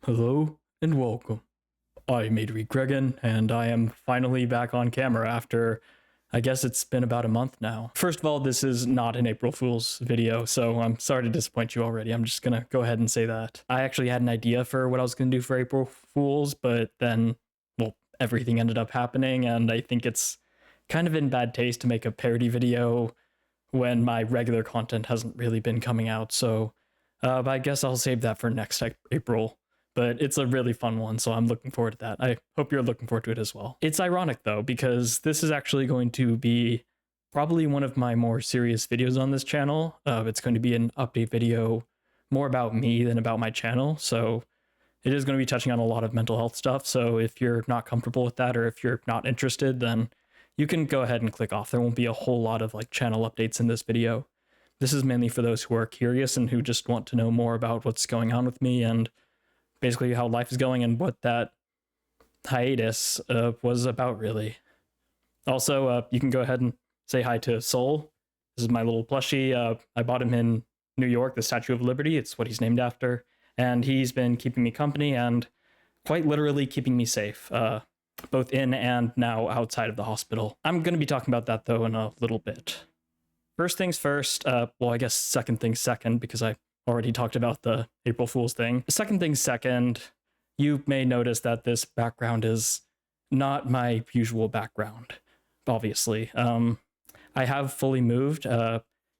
Hello and welcome. I'm Adri Gregan, and I am finally back on camera after, I guess it's been about a month now. First of all, this is not an April Fool's video, so I'm sorry to disappoint you already. I'm just gonna go ahead and say that. I actually had an idea for what I was gonna do for April Fool's, but then, well, everything ended up happening, and I think it's kind of in bad taste to make a parody video when my regular content hasn't really been coming out, so but I guess I'll save that for next April. But it's a really fun one, so I'm looking forward to that. I hope you're looking forward to it as well. It's ironic, though, because this is actually going to be probably one of my more serious videos on this channel. It's going to be an update video more about me than about my channel, so it is going to be touching on a lot of mental health stuff, so if you're not comfortable with that or if you're not interested, then you can go ahead and click off. There won't be a whole lot of like channel updates in this video. This is mainly for those who are curious and who just want to know more about what's going on with me and basically how life is going and what that hiatus was about, really. Also, you can go ahead and say hi to Soul. This is my little plushie. I bought him in New York, the Statue of Liberty. It's what he's named after. And he's been keeping me company and quite literally keeping me safe, both in and now outside of the hospital. I'm going to be talking about that, though, in a little bit. First things first, well, I guess second things second, because I already talked about the April Fool's thing. Second thing second, you may notice that this background is not my usual background, obviously. I have fully moved.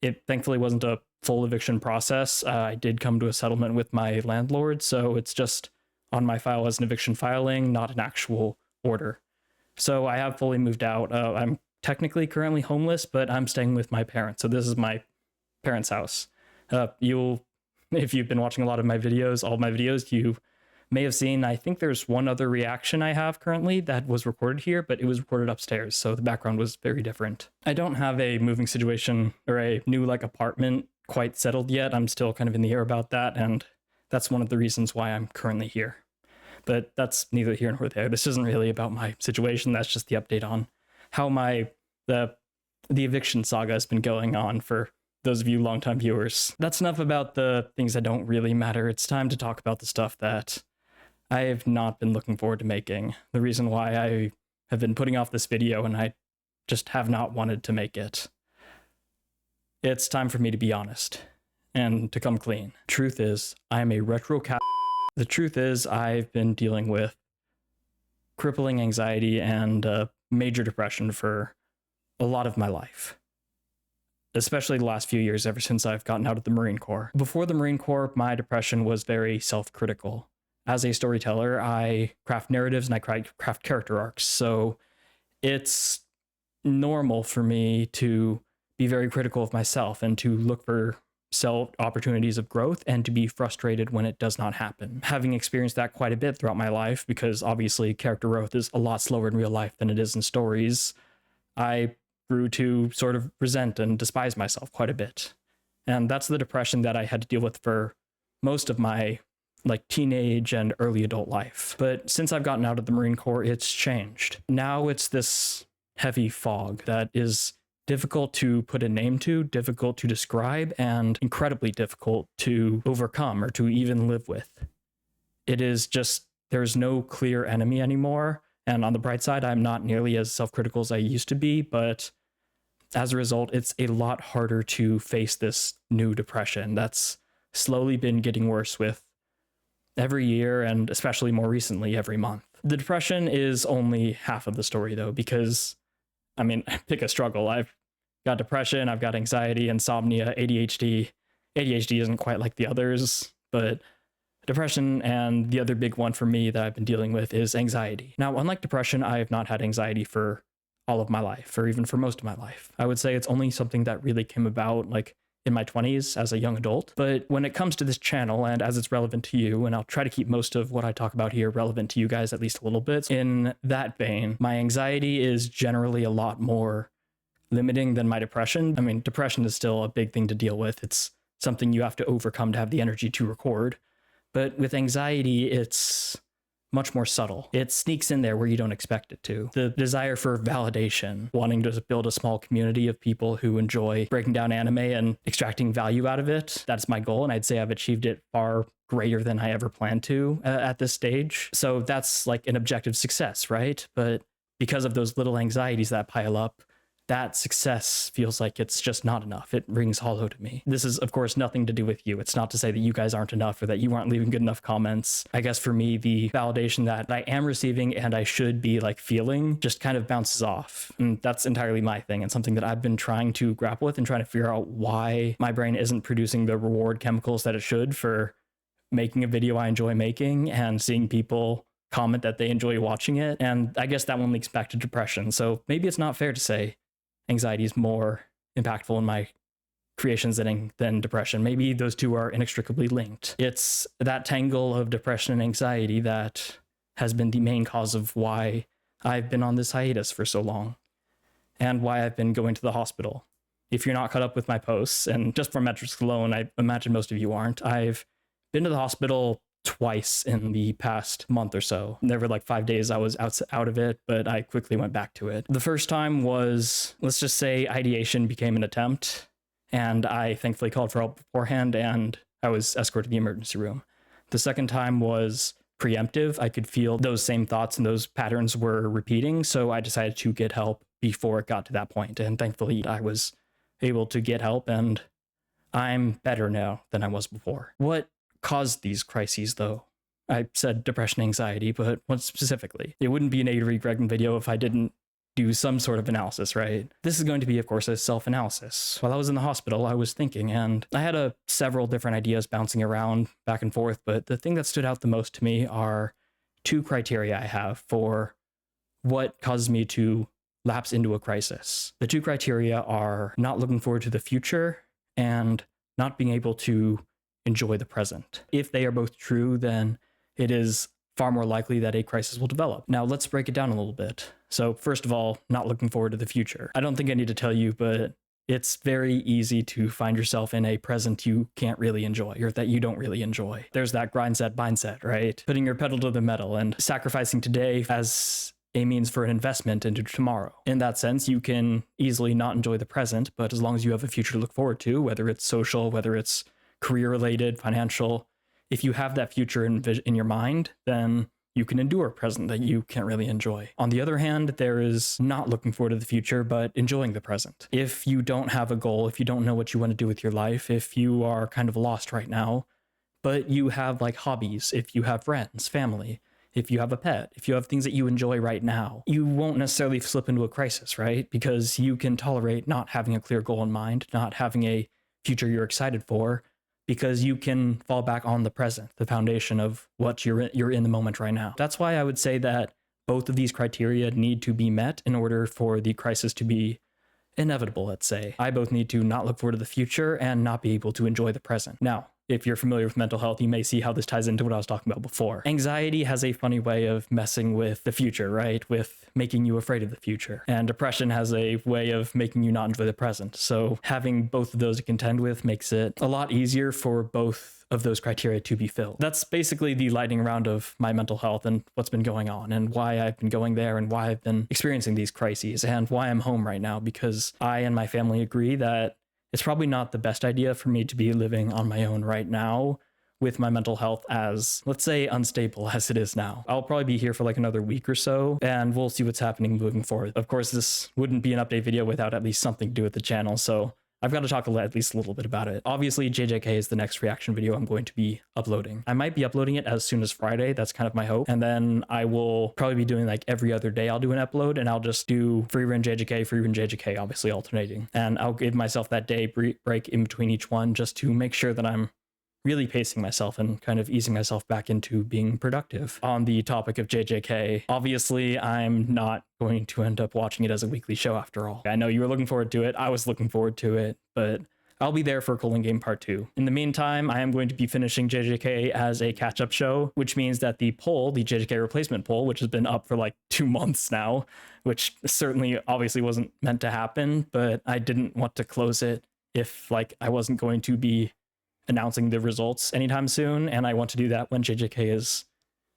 It thankfully wasn't a full eviction process. I did come to a settlement with my landlord, so it's just on my file as an eviction filing, not an actual order. So I have fully moved out. I'm technically currently homeless, but I'm staying with my parents. So this is my parents' house. If you've been watching a lot of my videos, all of my videos, you may have seen, I think there's one other reaction I have currently that was recorded here, but it was recorded upstairs, so the background was very different. I don't have a moving situation or a new like apartment quite settled yet. I'm still kind of in the air about that, and that's one of the reasons why I'm currently here. But that's neither here nor there. This isn't really about my situation. That's just the update on how the eviction saga has been going on for those of you longtime viewers. That's enough about the things that don't really matter. It's time to talk about the stuff that I have not been looking forward to making. The reason why I have been putting off this video and I just have not wanted to make it. It's time for me to be honest and to come clean. Truth is, I am a retro cat. The truth is, I've been dealing with crippling anxiety and major depression for a lot of my life. Especially the last few years, ever since I've gotten out of the Marine Corps. Before the Marine Corps, my depression was very self-critical. As a storyteller, I craft narratives and I craft character arcs, so it's normal for me to be very critical of myself and to look for opportunities of growth and to be frustrated when it does not happen. Having experienced that quite a bit throughout my life, because obviously character growth is a lot slower in real life than it is in stories, I grew to sort of resent and despise myself quite a bit. And that's the depression that I had to deal with for most of my like teenage and early adult life. But since I've gotten out of the Marine Corps, it's changed. Now it's this heavy fog that is difficult to put a name to, difficult to describe, and incredibly difficult to overcome or to even live with. It is just, there's no clear enemy anymore. And on the bright side, I'm not nearly as self-critical as I used to be, but as a result, it's a lot harder to face this new depression that's slowly been getting worse with every year, and especially more recently, every month. The depression is only half of the story, though, because, I mean, pick a struggle. I've got depression, I've got anxiety, insomnia, ADHD. ADHD isn't quite like the others, but depression, and the other big one for me that I've been dealing with is anxiety. Now, unlike depression, I have not had anxiety for all of my life, or even for most of my life. I would say it's only something that really came about like in my 20s as a young adult. But when it comes to this channel, and as it's relevant to you, and I'll try to keep most of what I talk about here relevant to you guys at least a little bit, in that vein, my anxiety is generally a lot more limiting than my depression. I mean, depression is still a big thing to deal with. It's something you have to overcome to have the energy to record. But with anxiety, it's much more subtle. It sneaks in there where you don't expect it to. The desire for validation, wanting to build a small community of people who enjoy breaking down anime and extracting value out of it, that's my goal, and I'd say I've achieved it far greater than I ever planned to at this stage. So that's like an objective success, right? But because of those little anxieties that pile up, that success feels like it's just not enough. It rings hollow to me. This is, of course, nothing to do with you. It's not to say that you guys aren't enough or that you aren't leaving good enough comments. I guess for me, the validation that I am receiving and I should be like feeling just kind of bounces off. And that's entirely my thing and something that I've been trying to grapple with and trying to figure out why my brain isn't producing the reward chemicals that it should for making a video I enjoy making and seeing people comment that they enjoy watching it. And I guess that one links back to depression. So maybe it's not fair to say anxiety is more impactful in my creations than depression. Maybe those two are inextricably linked. It's that tangle of depression and anxiety that has been the main cause of why I've been on this hiatus for so long and why I've been going to the hospital. If you're not caught up with my posts, and just for metrics alone, I imagine most of you aren't, I've been to the hospital twice in the past month or so. There were like 5 days I was out of it, but I quickly went back to it. The first time was, let's just say, ideation became an attempt, and I thankfully called for help beforehand, and I was escorted to the emergency room. The second time was preemptive. I could feel those same thoughts and those patterns were repeating, so I decided to get help before it got to that point, and thankfully I was able to get help, and I'm better now than I was before. What caused these crises, though? I said depression, anxiety, but what specifically? It wouldn't be an A to Gregman video if I didn't do some sort of analysis, right? This is going to be, of course, a self-analysis. While I was in the hospital, I was thinking, and I had several different ideas bouncing around back and forth, but the thing that stood out the most to me are two criteria I have for what causes me to lapse into a crisis. The two criteria are not looking forward to the future and not being able to enjoy the present. If they are both true, then it is far more likely that a crisis will develop. Now, let's break it down a little bit. So first of all, not looking forward to the future. I don't think I need to tell you, but it's very easy to find yourself in a present you can't really enjoy or that you don't really enjoy. There's that grind set mindset, right? Putting your pedal to the metal and sacrificing today as a means for an investment into tomorrow. In that sense, you can easily not enjoy the present, but as long as you have a future to look forward to, whether it's social, whether it's career-related, financial, if you have that future in your mind, then you can endure a present that you can't really enjoy. On the other hand, there is not looking forward to the future, but enjoying the present. If you don't have a goal, if you don't know what you want to do with your life, if you are kind of lost right now, but you have like hobbies, if you have friends, family, if you have a pet, if you have things that you enjoy right now, you won't necessarily slip into a crisis, right? Because you can tolerate not having a clear goal in mind, not having a future you're excited for, because you can fall back on the present, the foundation of what you're in the moment right now. That's why I would say that both of these criteria need to be met in order for the crisis to be inevitable, let's say. I both need to not look forward to the future and not be able to enjoy the present. Now, if you're familiar with mental health, you may see how this ties into what I was talking about before. Anxiety has a funny way of messing with the future, right? With making you afraid of the future. And depression has a way of making you not enjoy the present. So having both of those to contend with makes it a lot easier for both of those criteria to be filled. That's basically the lightning round of my mental health and what's been going on and why I've been going there and why I've been experiencing these crises and why I'm home right now, because I and my family agree that it's probably not the best idea for me to be living on my own right now with my mental health as, let's say, unstable as it is now. I'll probably be here for like another week or so, and we'll see what's happening moving forward. Of course, this wouldn't be an update video without at least something to do with the channel, so I've got to talk at least a little bit about it. Obviously, JJK is the next reaction video I'm going to be uploading. I might be uploading it as soon as Friday. That's kind of my hope. And then I will probably be doing like every other day I'll do an upload, and I'll just do free run JJK, obviously alternating. And I'll give myself that day break in between each one just to make sure that I'm really pacing myself and kind of easing myself back into being productive. On the topic of JJK, obviously I'm not going to end up watching it as a weekly show after all. I know you were looking forward to it, I was looking forward to it, but I'll be there for Cooling Game Part 2. In the meantime, I am going to be finishing JJK as a catch-up show, which means that the poll, the JJK replacement poll, which has been up for like 2 months now, which certainly obviously wasn't meant to happen, but I didn't want to close it if like I wasn't going to be announcing the results anytime soon, and I want to do that when JJK is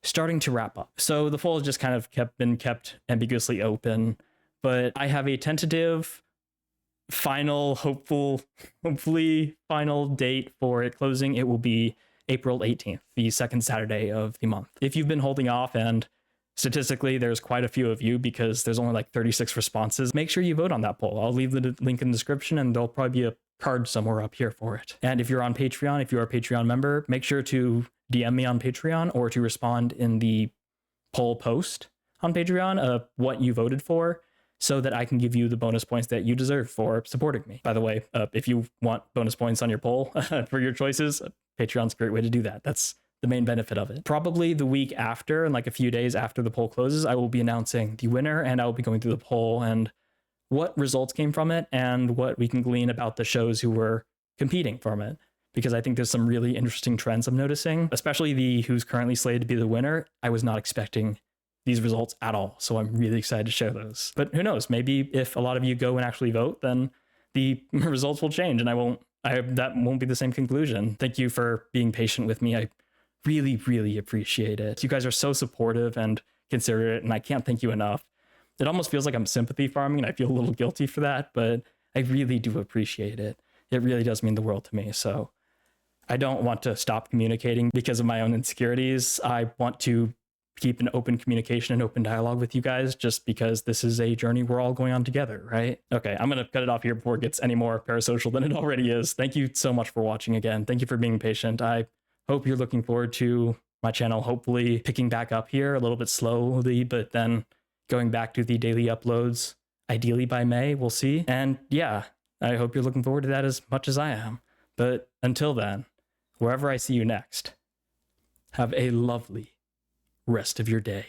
starting to wrap up. So the poll has just kind of been kept ambiguously open, but I have a tentative final hopefully final date for it closing. It will be April 18th, the second Saturday of the month. If you've been holding off, and statistically there's quite a few of you because there's only like 36 responses, make sure you vote on that poll. I'll leave the link in the description, and there'll probably be a card somewhere up here for it. And if you're on Patreon, if you're a Patreon member, make sure to DM me on Patreon or to respond in the poll post on Patreon of what you voted for, so that I can give you the bonus points that you deserve for supporting me. By the way, if you want bonus points on your poll for your choices, Patreon's a great way to do that. That's the main benefit of it. Probably the week after, and like a few days after the poll closes, I will be announcing the winner, and I will be going through the poll and what results came from it and what we can glean about the shows who were competing from it. Because I think there's some really interesting trends I'm noticing, especially the who's currently slated to be the winner. I was not expecting these results at all, so I'm really excited to share those. But who knows, maybe if a lot of you go and actually vote, then the results will change, and that won't be the same conclusion. Thank you for being patient with me. I really, really appreciate it. You guys are so supportive and considerate, and I can't thank you enough. It almost feels like I'm sympathy farming, and I feel a little guilty for that, but I really do appreciate it. It really does mean the world to me. So I don't want to stop communicating because of my own insecurities. I want to keep an open communication and open dialogue with you guys, just because this is a journey we're all going on together, right? Okay, I'm going to cut it off here before it gets any more parasocial than it already is. Thank you so much for watching again. Thank you for being patient. I hope you're looking forward to my channel hopefully picking back up here a little bit slowly, but then going back to the daily uploads, ideally by May, we'll see. And yeah, I hope you're looking forward to that as much as I am. But until then, wherever I see you next, have a lovely rest of your day.